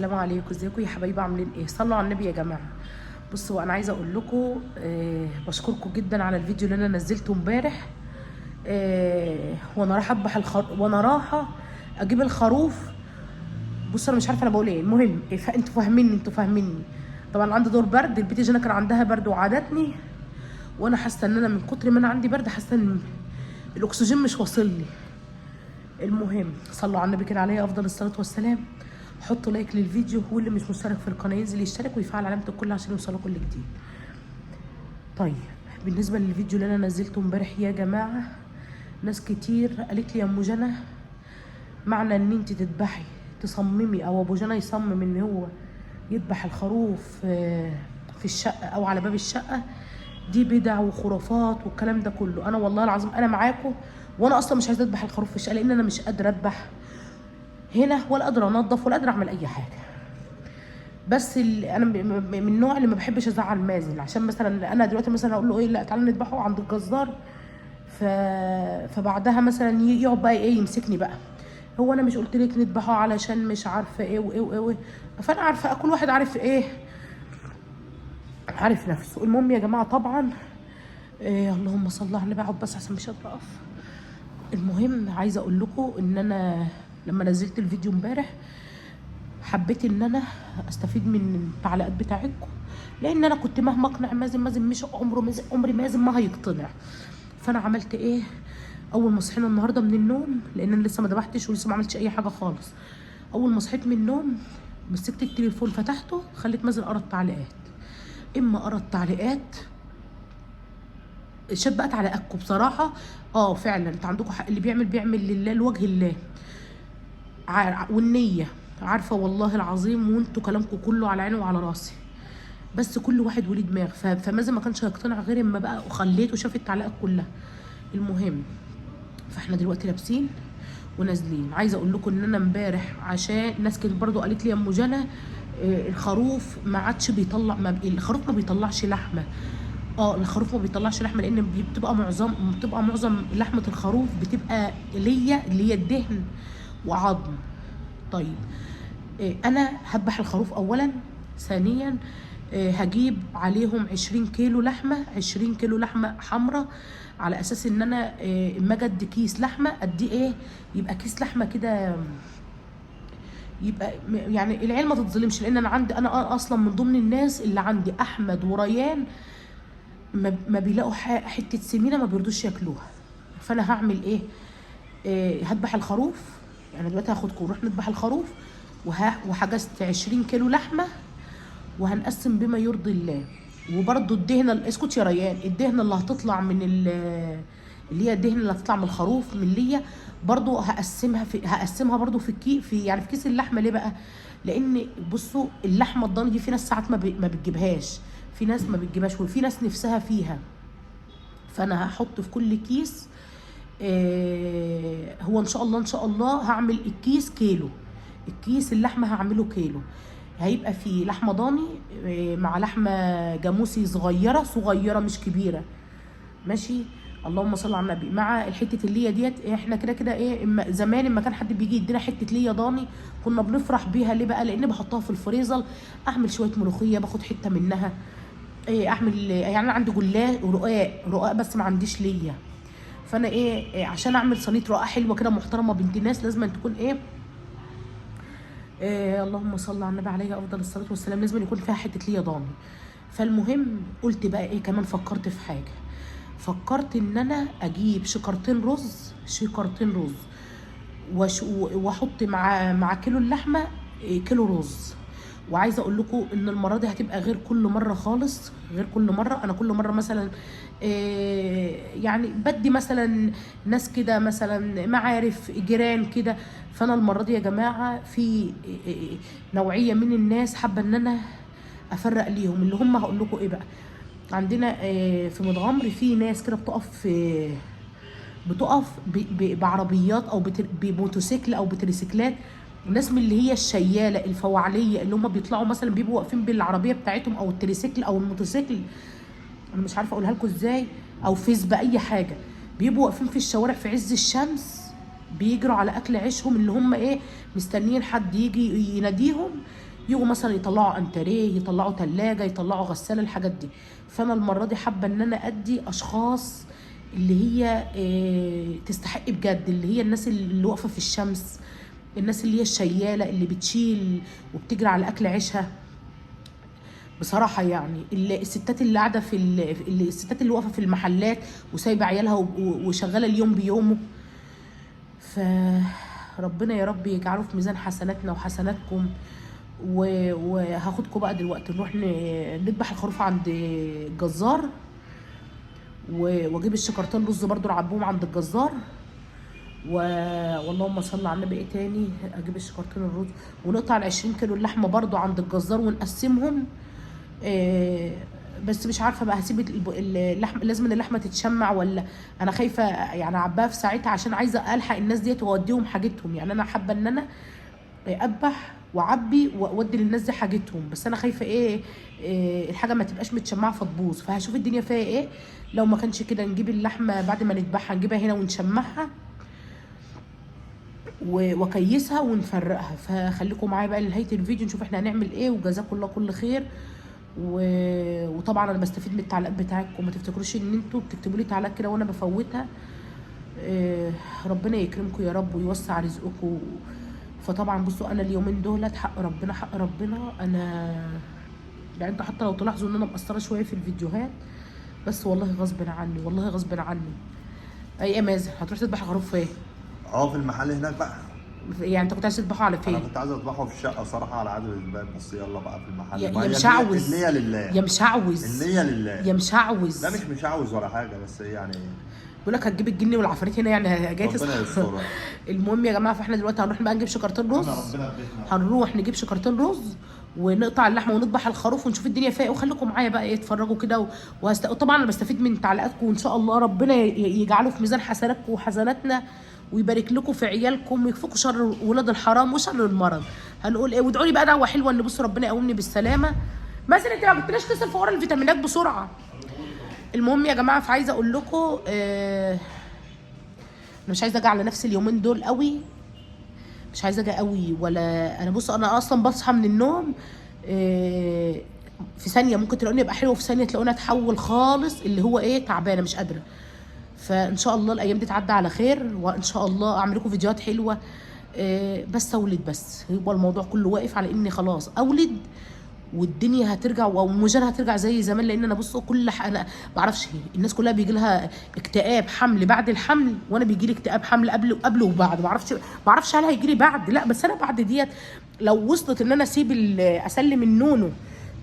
السلام عليكم، ازيكم يا حبايبي؟ عاملين ايه؟ صلوا على النبي يا جماعه. بصوا انا عايزه اقول لكم بشكركم جدا على الفيديو اللي انا نزلته امبارح. وانا رايحه اذبح وانا رايحه اجيب الخروف. بصوا انا مش عارفه انا بقول ايه. المهم انتوا فاهميني. طبعا عندي دور برد، البت جانا كان عندها برد وعادتني، وانا حاسه ان انا من كتر ما انا عندي برد حاسه ان الاكسجين مش واصل لي. المهم صلوا على النبي كده عليه افضل الصلاه والسلام. حطوا لايك للفيديو، واللي مش مشترك في القناه ينزل يشترك ويفعل علامه الكل عشان يوصله كل جديد. طيب بالنسبه للفيديو اللي انا نزلته امبارح يا جماعه، ناس كتير قالت لي يا ام جنى، معنى ان انت تذبحي تصممي او ابو جنى يصمم ان هو يذبح الخروف في الشقه او على باب الشقه، دي بدع وخرافات والكلام ده كله. انا والله العظيم انا معاكم، وانا اصلا مش عايزه اذبح الخروف في الشقه لان انا مش قادره اذبح هنا، ولا قادره انضف، ولا قادره اعمل اي حاجه. بس انا من النوع اللي ما بحبش ازعل مازن، عشان مثلا انا دلوقتي مثلا اقول له ايه، لا تعالى نذبحه عند الجزار، فبعدها مثلا يقعد بقى ايه يمسكني بقى، هو انا مش قلت لك نذبحه علشان مش عارفه ايه وايه وايه وايه. فانا عارفه كل واحد عارف ايه، عارف نفسه. المهم يا جماعه طبعا إيه، اللهم صل على النبي، اقعد بس عشان مش قادره اقف. المهم عايزه اقول لكم ان انا لما نزلت الفيديو امبارح حبيت ان انا استفيد من التعليقات بتاعتكم، لان انا كنت مهما اقنع مازن مش عمري مازن ما هيقتنع. فانا عملت ايه؟ اول ما صحينا النهارده من النوم، لان انا لسه ما ذبحتش ولسه ما عملتش اي حاجه خالص، اول ما صحيت من النوم مسكت التليفون فتحته، خليت مازن قرا التعليقات. اما قرا التعليقات شات بقى تعليقاتكم بصراحه. فعلا انت عندكم حق، اللي بيعمل لله لوجه الله والنيه، عارفه والله العظيم، وانتوا كلامكم كله على عيني وعلى راسي، بس كل واحد وليه دماغ. فمازن ما كانش هيقتنع غير اما بقى وخليته شاف التعليقات كلها. المهم فاحنا دلوقتي لابسين ونازلين. عايزه اقول لكم ان انا امبارح عشان ناس كتير برضو قالت لي يا ام جنى الخروف ما عادش بيطلع، الخروف ما بيطلعش لحمه. الخروف ما بيطلعش لحمه لان بتبقى معظم لحمه الخروف بتبقى اللي هي الدهن وعظم. طيب انا هذبح الخروف اولا، ثانيا هجيب عليهم 20 كيلو لحمه، 20 كيلو لحمه حمراء، على اساس ان انا اما اجي ادي كيس لحمه ادي ايه، يبقى كيس لحمه كده، يبقى يعني العيال ما تتظلمش، لان انا اصلا من ضمن الناس اللي عندي احمد وريان ما بيلاقوا حته سمينه ما بيرضوش ياكلوها. فانا هعمل ايه؟ هذبح الخروف، يعني دلوقتي هاخدكم نروح نذبح الخروف، وحجزت 20 كيلو لحمه، وهنقسم بما يرضي الله. وبرده الدهنه، اسكت يا ريان، الدهنه اللي هتطلع من اللي هي الدهنه اللي هتطلع من الخروف من ليا برده هقسمها برده في كيس اللحمه. ليه بقى؟ لان بصوا اللحمه الضاني دي في ناس ساعات ما بتجيبهاش، في ناس ما بتجيبهاش، وفي ناس نفسها فيها. فانا هحط في كل كيس هو ان شاء الله هعمل الكيس كيلو، الكيس اللحمه هعمله كيلو. هيبقى فيه لحمه ضاني مع لحمه جاموسي صغيره مش كبيره، ماشي؟ اللهم صل على النبي. مع الحته اللي ديت احنا كده ايه، زمان اما كان حد بيجي يدينا حته ليا ضاني كنا بنفرح بيها. ليه بقى؟ لان بحطها في الفريزر، اعمل شويه ملوخيه باخد حته منها، اعمل يعني انا عندي جلاش ورقاق بس ما عنديش ليا. فانا عشان اعمل صينيه رقاق حلوه كده محترمه بنت ناس لازم تكون اللهم صل على النبي عليه افضل الصلاه والسلام، لازم يكون فيها حته ليا ضاني. فالمهم قلت بقى كمان فكرت في حاجه، فكرت ان انا اجيب شكرتين رز، واحط مع كيلو اللحمه كيلو رز. وعايزه اقول لكم ان المره دي هتبقى غير كل مره خالص، غير كل مره. انا كل مره مثلا يعني بدي مثلا ناس كده مثلا معارف جيران كده. فانا المره دي يا جماعه في نوعيه من الناس حابه ان انا افرق ليهم، اللي هم هقول لكم ايه بقى. عندنا في متغمر في ناس كده بتقف بعربيات او بموتوسيكل او بتريسيكلات، الناس من اللي هي الشياله الفوعليه، اللي هم بيطلعوا مثلا بيبقوا واقفين بالعربيه بتاعتهم او التريسيكل او الموتوسيكل، انا مش عارفه اقولها لكم ازاي، او فيسبا اي حاجه، بيبقوا واقفين في الشوارع في عز الشمس بيجروا على اكل عيشهم، اللي هم مستنيين حد يجي يناديهم يجوا مثلا يطلعوا انتريه، يطلعوا ثلاجه، يطلعوا غساله، الحاجات دي. فانا المره دي حابه ان انا ادي اشخاص اللي هي تستحق بجد، اللي هي الناس اللي واقفه في الشمس، الناس اللي هي الشياله اللي بتشيل وبتجري على اكل عيشها بصراحه. يعني الستات اللي قاعده الستات اللي واقفه في المحلات وسايبه عيالها وشغاله اليوم بيومه. فربنا يا رب يجعله في ميزان حسناتنا وحسناتكم. وهاخدكم بقى دلوقتي نروح نذبح الخروف عند الجزار، واجيب الشكرتين رز برضو نعبيهم عند الجزار. واللهم صل على النبي. ايه تاني؟ اجيب الشكرتين الرز ونقطع ال20 كيلو اللحمه برضو عند الجزار ونقسمهم. بس مش عارفه بقى هسيب اللحمه، لازم ان اللحمه تتشمع ولا انا خايفه يعني اعباها في ساعتها عشان عايزه الحق الناس ديت واوديهم حاجتهم. يعني انا حابه ان انا اذبح واعبي واودي للناس دي حاجتهم، بس انا خايفه الحاجه ما تبقاش متشمعه فتبوظ. فهشوف الدنيا فيها ايه. لو ما كانش كده نجيب اللحمه بعد ما نذبحها نجيبها هنا ونشمعها واكيسها ونفرقها. فخليكم معايا بقى لنهايه الفيديو نشوف احنا هنعمل ايه. وجزاكم الله كل خير. وطبعا انا بستفيد من التعليقات بتاعتكم، ما تفتكروش ان انتوا بتكتبوا لي تعليقات كده وانا بفوتها. ربنا يكرمكم يا رب ويوسع رزقكم. فطبعا بصوا انا اليومين دولت حق ربنا حق ربنا، انا يعني انتوا حتى لو تلاحظوا ان انا مقصره شويه في الفيديوهات، بس والله غصب عني، والله غصب عني. اي مازن هتروح تذبح خروف فين؟ في المحل هناك بقى. يعني انت كنت عايز تذبحه على فين؟ انا كنت عايز اذبحه في الشقه صراحه على عدد الباب، بس يلا بقى في المحل. يا مشعوذ، النية لله، يا مشعوذ، النية لله، يا مشعوذ. لا مش مشعوذ ولا حاجه، بس يعني بيقول لك هتجيب الجن والعفاريت هنا، يعني جاي ربنا يسترها. المهم يا جماعه، فاحنا دلوقتي هنروح بقى نجيب شكرتين رز. هنروح نجيب شكرتين رز ونقطع اللحمه ونذبح الخروف ونشوف الدنيا فيها ايه. وخليكم معايا بقى اتفرجوا كده وطبعا انا بستفيد من تعليقاتكم، وان شاء الله ربنا يجعله في ميزان حسناتكم وحسناتنا ويبارك لكم في عيالكم ويكفيكم شر ولاد الحرام وشر المرض. هنقول ايه؟ وادعوا لي بقى دعوه حلوه ان بصوا ربنا يقومني بالسلامه. مثلا انت ما قلتليش تصل في ورا الفيتامينات بسرعه. المهم يا جماعه، فعايزه اقول لكم انا مش عايزه اجي على نفسي اليومين دول قوي، مش عايزه اجي قوي ولا انا. بص انا اصلا بصحى من النوم في ثانيه ممكن تلاقوني ابقى حلوه، في ثانيه تلاقوني اتحول خالص اللي هو تعبانه مش قادره. فان شاء الله الايام دي تعدي على خير، وان شاء الله اعمل لكم فيديوهات حلوه. بس اولد، بس هو الموضوع كله واقف على اني خلاص اولد والدنيا هترجع ومجال هترجع زي زمان. لان انا بصوا انا ما بعرفش، الناس كلها بيجي لها اكتئاب حمل بعد الحمل، وانا بيجي لي اكتئاب حمل قبل وبعد. ما اعرفش هل هيجي لي بعد، لا بس انا بعد ديت لو وصلت ان انا اسيب اسلم النونو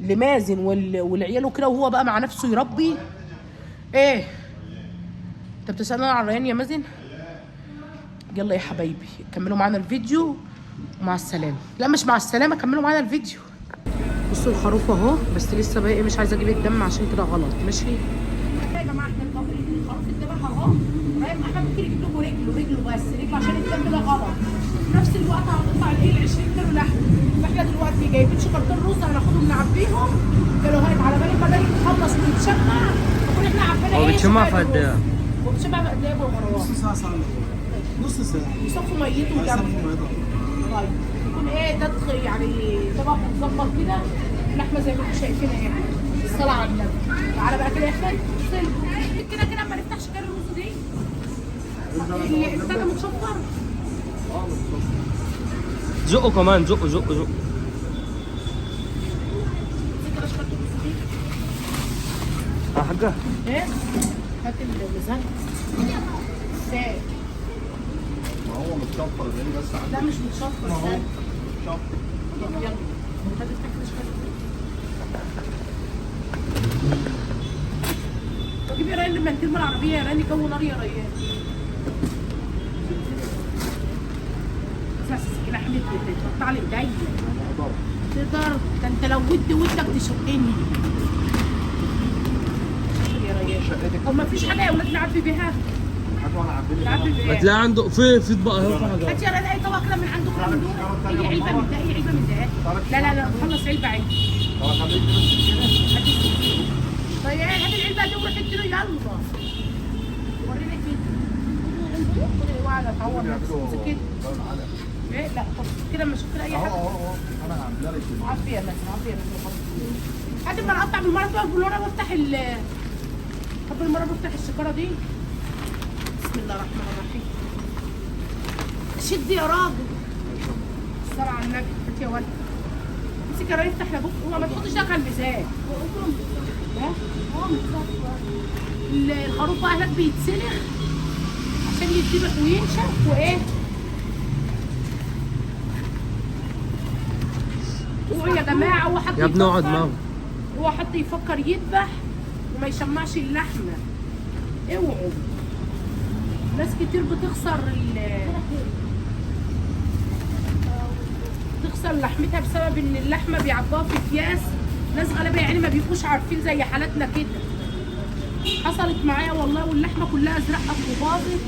لمازن والعيال وكده وهو بقى مع نفسه يربي. انت بتسالني على الريان يا مازن؟ يلا يا حبايبي كملوا معانا الفيديو ومع السلامه. لا مش مع السلامه، كملوا معانا الفيديو. بصوا الخروف اهو، بس لسه بقى مش عايزه اجيب الدم عشان كده غلط. ماشي يا جماعه، احنا الخروف اتذبح اهو. فاهم؟ احنا ممكن نجيب لكم رجله بس رجله عشان الدم ده غلط. في نفس الوقت هنقطع ال 20 كيلو لحم. فاحنا دلوقتي جايبين شكرتين رز هناخدهم نعبيهم كيلوهات على بال ما ده يتخلص ويتشمع نكون احنا عارفين هو بيتشمع في قد ايه؟ هو بيتشمع في قد ايه يا ابو مروان؟ نص ساعه يصفوا ميته ودمه. طيب يكون ده يعني طبق متظبط كده، اللحمه زي ما انتم شايفين اهي. الصلاه على النبي. تعالى بقى كده يا اخوان كده ما نفتحش كده الرز دي. البتاع ده متشفر. زقه كمان، زقه. يا حاجه هات الميزان. ما هو متشفر زي بس لا مش متشفر. ما هو يلا شفر. جيب يا ريان لما نتم العربيه يا ريان، جو نار يا ريان. اسمع السكينه حملت تقطع لي ايديا. تقدر ده انت لو ودك تشقني يا ريان. هو ما فيش حاجه يا ولاد نعبي بيها؟ نعبي بيها هتلاقي عنده في اطباق اهو، في حاجه. هات يا ريان اي طبق كده من عندكم من دول. اي علبه من ده، اي علبه من ده. لا خلص علبه عادي. طيب هات العلبه دي وروح اديله يلا. وريني كده. خد الوعد اتعور نفسك كده. ايه لا طب كده مش كده اي حاجه. اهو انا هعملها لك كده. عافيه مثلا عافيه مثلا قد ما انا اقطع بالمره بقى بالورقه وافتح طب بالمره بفتح الشكاره دي. بسم الله الرحمن الرحيم. شد يا راجل. الصلاة على النبي. هات يا ولد. امسك يا راجل افتح لابوك. هو ما تحطش ايدك على الميزان. ها؟ الخروف بقى هناك بيتسلخ عشان يتذبح وينشف وايه؟ اوعوا يا جماعه هو حد يا ابني اقعد يفكر- معاهم. هو حد يفكر يذبح وما يشمعش اللحمه. اوعوا. ناس كتير بتخسر تخسر لحمتها بسبب ان اللحمه بيعبوها في اكياس. ناس غلابه يعني ما بيبقوش عارفين زي حالتنا كده. حصلت معايا والله واللحمه كلها ازرقت وباظت.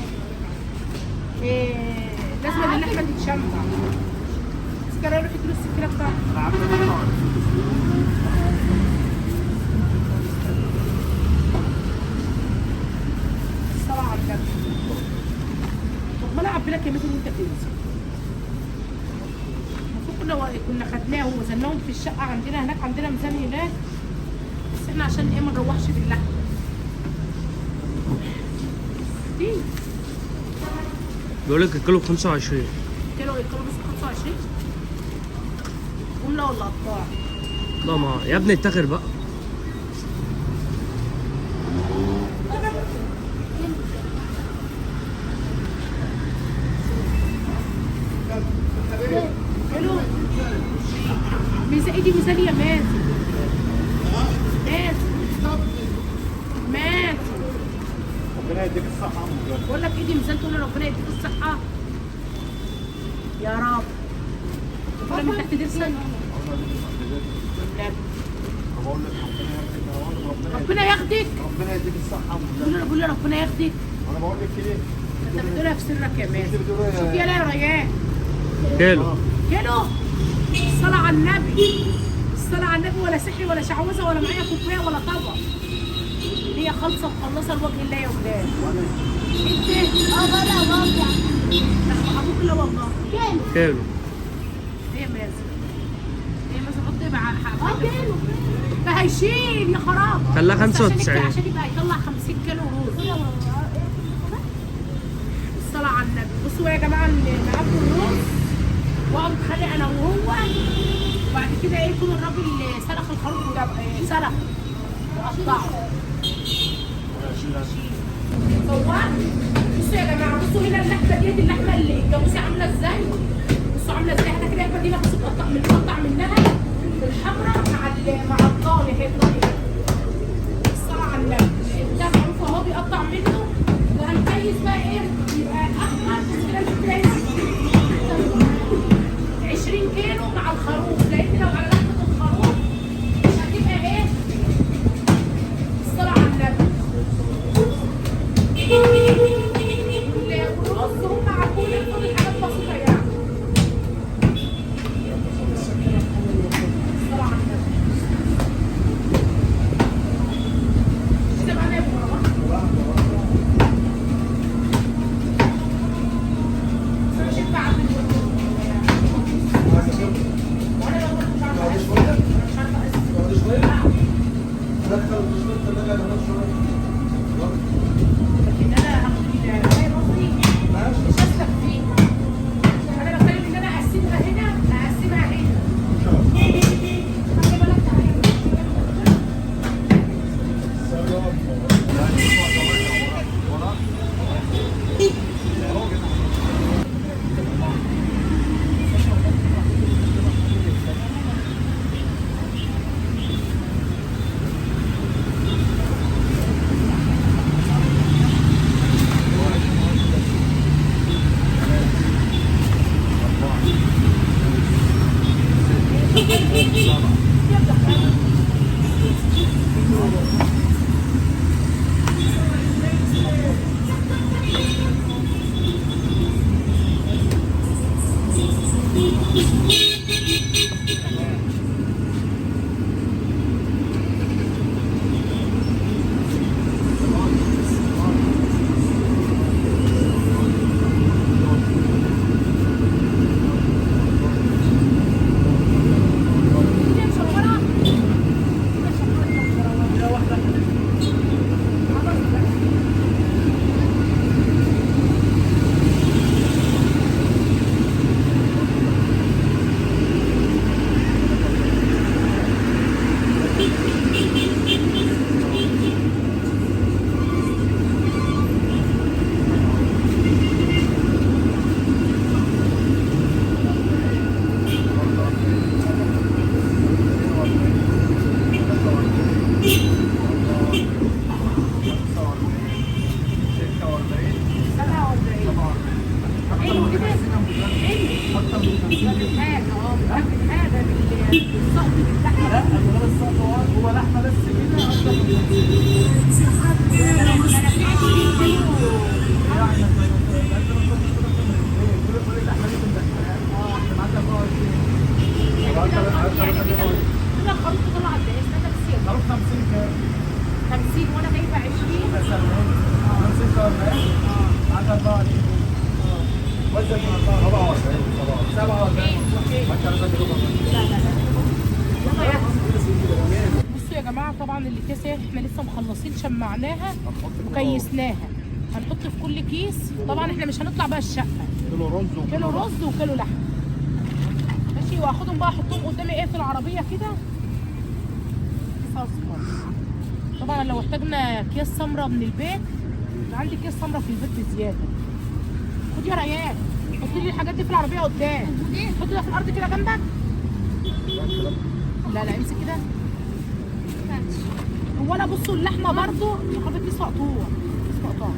لازم ان اللحمه تتشمع. سكري روحي تدوس السكينه بتاعتك. الصلاة على النبي. طب ما انا اعبي لك يا متر وانت تنزل. المفروض كنا خدناه ووزناهم في الشقه عندنا هناك، عندنا ميزان هناك. بس احنا عشان ايه ما نروحش باللحمه. دي بيقول لك الكيلو ب 25. كيلو بس 25 جمله ولا قطاع؟ لا ما يا ابني اتاخر بقى. كيلو ايدي ميزان يا مازن. مازن ربنا يديك الصحة يا عم جابر. بقول لك ايدي ميزان تقول لي ربنا يديك الصحة يا رب. ولا من تحت ضرسك؟ بقول لك ربنا ياخدك. ربنا يديك الصحة يا عم جابر. بقول لي ربنا ياخدك. انا بقول لك كده. انت بتقولها في سرك يا مازن. بتقول إيه؟ شوف يلا يا ريان. كيلو. كيلو. الصلاة على النبي. الصلاة على النبي. ولا سحر ولا شعوذة ولا معايا كوباية ولا طبق. هي خالصة مخلصة لوجه الله يا ولاد. انت لا ابوك لا والله. كيلو. هي مازن. هي مازن حط ايه بقى؟ كيلو. ده هيشيل يا خراب. خلاها بس 95. عشان يبقى يطلع 50 كيلو رز. الصلاة على النبي. بصوا يا جماعة نعبوا الرز واقعد اتخانق انا وهو. وبعد كده ايه يكون الراجل سلخ الخروف وجاب سلخ وقطعه. هو بصوا يا جماعه. بصوا هنا اللحمه ديت اللحمه اللي الجاموسه عامله ازاي. بصوا عامله ازاي. احنا كده اللحمه دي بنقطع منها الحمراء مع الضاني. هي الضاني الصلاة على النبي. ده معروف اهو بيقطع منه. وهنكيس بقى ايه يبقى احمر. كده بتكيس 20 كيلو مع الخروف. لان لو على لحمه الخروف مش هتبقى ايه. الصلاة على النبي. والرز هم عارفين كل حاجات بسيطه يعني. الصلاة على النبي. كده معانا يا ابو مروان. انا شفت عبد الوهاب. وانا لو كنت مش عارفه اسمه. انا مش عارفه اسمه. لكن انا هاخد مش هسلك فيه. انا بتكلم ان انا اقسمها هنا اقسمها هنا. خلي بالك تعالى. كده الخروف طلع قد ايه؟ استنى بس يا خروف 50 كام؟ 50 وانا جايبه 20. 50 كام؟ عدد 24 وزن 44 47 لا لا لا. بصوا يا جماعه، طبعا اللي كيسه احنا لسه مخلصين شمعناها وكيسناها. هنحط في كل كيس. طبعا احنا مش هنطلع بقى الشقه. كيلو رز وكيلو لحم. ماشي، واخدهم بقى احطهم قدامي ايه في العربيه كده. كيس اصفر. طبعا لو احتاجنا اكياس سمره من البيت، عندي اكياس سمره في البيت بزياده. خد يا ريان، حط لي الحاجات دي في العربيه قدام. حط ده في الارض كده جنبك. لا لا امسك كده. ولا بصوا اللحمه برضو خدت كيس مقطوع. كيس مقطوع.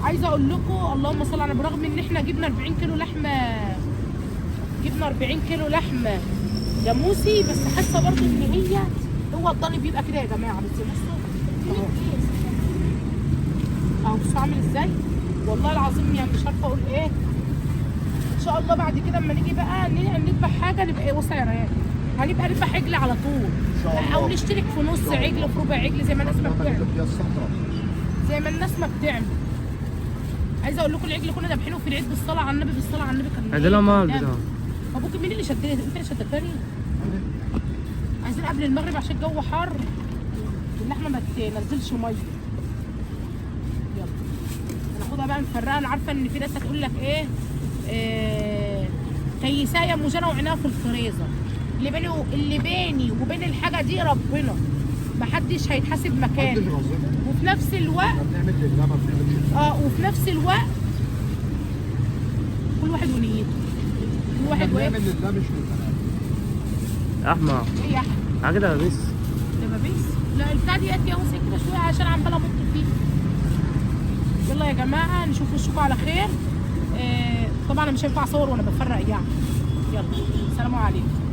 عايزه اقول لكم اللهم صل على، برغم ان احنا جبنا 40 كيلو لحمه، جبنا 40 كيلو لحمه جاموسي، بس حاسه برضو ان هي هو الضاني بيبقى كده يا جماعه. بس بصوا اهو بصوا عامل ازاي. والله العظيم يعني مش عارفه اقول ايه. ان شاء الله بعد كده اما نيجي بقى نذبح حاجه نبقى ايه، وسع يا ريان، هنبقى نذبح عجل على طول، او نشترك في نص عجل في ربع عجل زي ما الناس ما بتعمل. زي ما الناس ما بتعمل. عايزه اقول لكم العجل كنا ذابحينه في العيد بالصلاه على النبي، بالصلاه على النبي كان ادي لها مال بتاعه. ابوك مين اللي شدني؟ انت اللي شدتني. عايزين قبل المغرب عشان الجو حر اللحمه ما تنزلش ميه. يلا هناخدها بقى نفرقها. انا عارفه ان في ناس هتقول لك ايه، كيسايه مجنى وعناها في الفريزر. اللي بيني وبين الحاجه دي ربنا، محدش هيتحاسب مكاني. وفي نفس الوقت وفي نفس الوقت كل واحد ونيته. كل واحد واقف. احمد ايه يا احمد؟ حاجه ده بس دبابيس؟ لا البتاع دي اتجوز كده شويه عشان عماله امط فيه. يلا يا جماعه نشوف وشكم على خير. طبعا انا مش هينفع اصور وانا بفرق يعني. يلا سلام عليكم.